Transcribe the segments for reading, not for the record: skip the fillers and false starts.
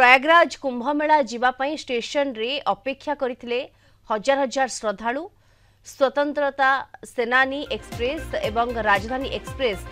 Prayagraj Kumbh Mela जीवापाई station रे अपेक्षा करथिले हजार हजार श्रद्धालु। स्वतंत्रता सेनानी एक्सप्रेस एवं राजधानी एक्सप्रेस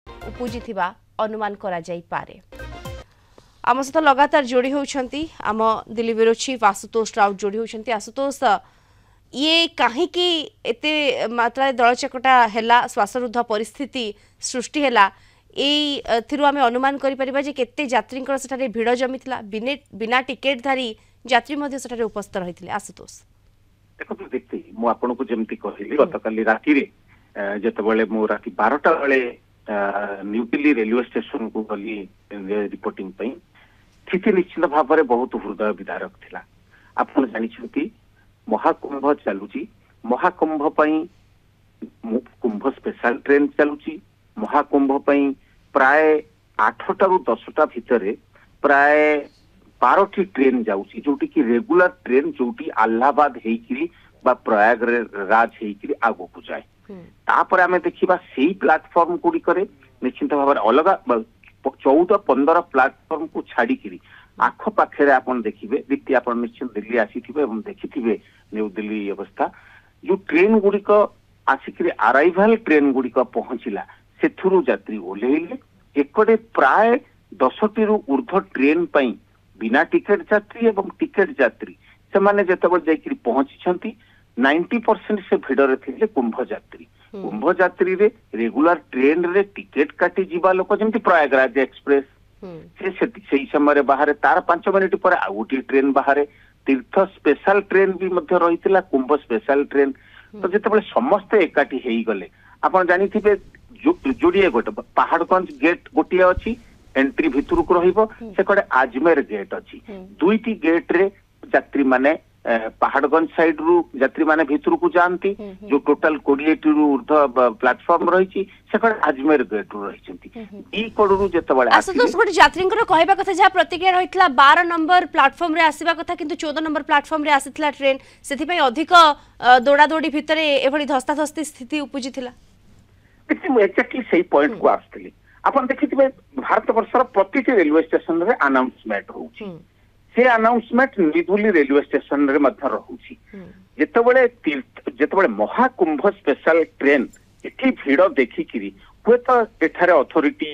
उपजिथिबा अनुमान करा जाई पारे। आम सहित लगातार जोड़ी होउछंती आम दिल्ली ब्यूरो चीफ आशुतोष राउत जोड़ी होउछंती। आशुतोष, ये कहीं एते मात्रा दलचकटा हैला श्वासरुद्ध परिस्थिति सृष्टि हैला एथिरु आमे अनुमान करि परिबा जे केते यात्रींकर सेठारे भिड़ जमिथिला बिना टिकेटधारी यात्री मध्ये सेठारे उपस्थित रहिथिले। आशुतोष देखो देखते मु आपन को जेमति कहली गतकाली राति रे जेतेबेले मु राति 12टा बेले न्यू दिल्ली रेलवे स्टेशन को गली रिपोर्टिंग पई स्थिति निश्चित भाव में बहुत हृदय विदारक थिला। आपन जानिछंती महाकुंभ चलुची, महाकुंभ पई कुंभ स्पेशल ट्रेन चलुची। महाकुंभ पई प्राय 8टा रु 10टा भितरे प्राय 12टी ट्रेन जाउची, जोटी की रेगुलर ट्रेन जोटी अल्लाहाबाद हेइकिरी बा प्रयागराज हेइकिरी आगो को जाए। तापर आमे देखिबा सेही प्लेटफॉर्म गुडी करे निश्चित भाव में अलग 14-15 प्लेटफॉर्म को छाड़ी किरी आख पाखे आपन देखिबे दीप्ति आपन निश्चित दिल्ली आसीथिबे एवं देखिथिबे न्यू दिल्ली अवस्था जो ट्रेन गुडी को आसिकिरी अराइवल ट्रेन गुडी को पहुंचिला सेथुरु यात्री ओलेइले एकडे प्राय 10टी रु ऊर्ध्व ट्रेन पई बिना टिकेट यात्री एवं टिकेट यात्री से माने जेतेबेले जाइकिरी पहुंचिछंती 90% से भिड़े थे कुंभ यात्री। कुंभ यात्री रे रेगुलर ट्रेन रे टिकेट काटी जीवा लोक जमती प्रयागराज एक्सप्रेस से समय बाहर तार 5 मिनिट पर आ गोटी ट्रेन बाहर तीर्थ स्पेशल ट्रेन भी मध्य रही कुंभ स्पेशल ट्रेन। तो जिते समस्ते एकाठी हो गले आपन जानी थे जोड़िए गोटे पहाड़गंज गेट गोटे अच्छी एंट्री भितर को रहिबो से कड़े आजमेर गेट अच्छी दुईटी गेट रे यात्री माने पहाड़गंज साइड रु यात्री माने भितर को जानती जो टोटल 20 रु ऊर्ध्व प्लेटफॉर्म रही से आजमेर गेट रु रही ई कोडरु जेतबेले आशुतोष गोटे यात्रींकर कहबा कथा जा प्रतिक्रिया रहितला 12 नंबर प्लेटफॉर्म रे आसीबा कथा किंतु 14 नंबर प्लेटफॉर्म रे आसीतला ट्रेन सेथि पई अधिक दौड़ा दौड़ी भितरे एभली धस्ताधस्ती स्थिति उपजिथिला। एक्जेक्टली सही पॉइंट को आस्तली अपन देखिथिबे भारत वर्षर प्रति रेलवे स्टेशन रे अनाउंसमेंट होउची से अनाउंसमेंट न्यू रेलवे स्टेशन रे मध्य रहउची जेतेबेले महाकुंभ स्पेशल ट्रेन एठी भीड़ देखिकिरी हुए तो एठारे अथॉरिटी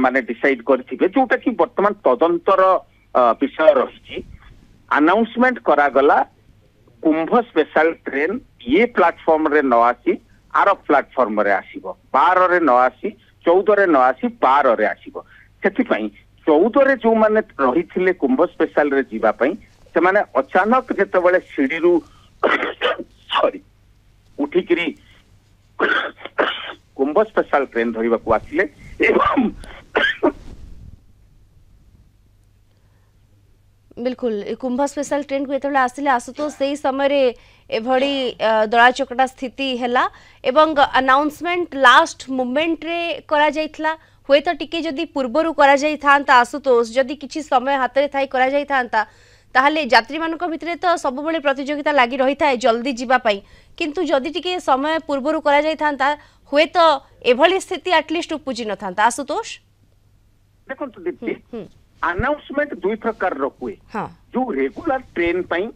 माने डिसाइड करथिबे जोटा कि वर्तमान तदंतर विषय रही अनाउंसमेंट करा गला कुंभ स्पेशल ट्रेन ये प्लेटफॉर्म रे न आसी आर प्लेटफॉर्म रे आसीबो 12 रे न आसी 14 रे न आसी 12 रे आसीबो सेति पई 14 रे जो माने रही थिले कुंभ स्पेशल रे जीवा पई से माने अचानक जेतेबेले सीढ़ी रु सॉरी उठिकिरी कुंभ स्पेशल ट्रेन धरिबा को आथिले एवं बिल्कुल कुंभ स्पेशल ट्रेन को एतले आसिले आसुतोष सेही समय रे एभडी दळा चकटा स्थिति हैला एवं अनाउंसमेंट लास्ट मोमेंट रे करा जाइथला हुए तो टिके जदि पूर्वरु करा जाई थांता आशुतोष जदि किछि समय हातरे थाई करा जाई थांता ताहले यात्री मानक भितरे तो सब बेले प्रतियोगिता लागि रही थाए जल्दी जीवा पई किंतु जदि टिके समय पूर्वरु करा जाई थांता हुए तो एभली स्थिति एटलीस्ट उपजि न थांता। आशुतोष देखो तो दीप्ति अनाउंसमेंट दुई प्रकार रो हुए हां जो रेगुलर ट्रेन पई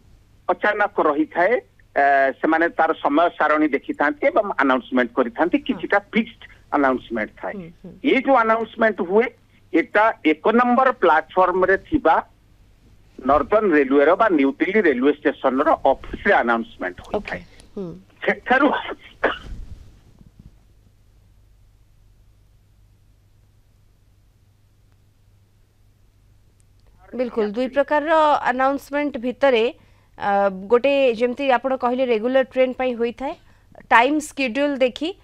अचानक रही थाए से माने तार समय सारणी देखि थांते एवं अनाउंसमेंट करि थांते किछिटा फिक्स्ड अनाउंसमेंट था ये जो अनाउंसमेंट हुए एटा 1 नंबर प्लेटफॉर्म रे थिबा नॉर्दर्न रेलवे रो बा न्यू दिल्ली रेलवे स्टेशन रो ऑफिस रे अनाउंसमेंट होई थाए सेठारु बिल्कुल दुई प्रकार अनाउंसमेंट भितरे गोटे जमती आप कहले रेगुलर ट्रेन होई थाए टाइम स्केड्यूल देखी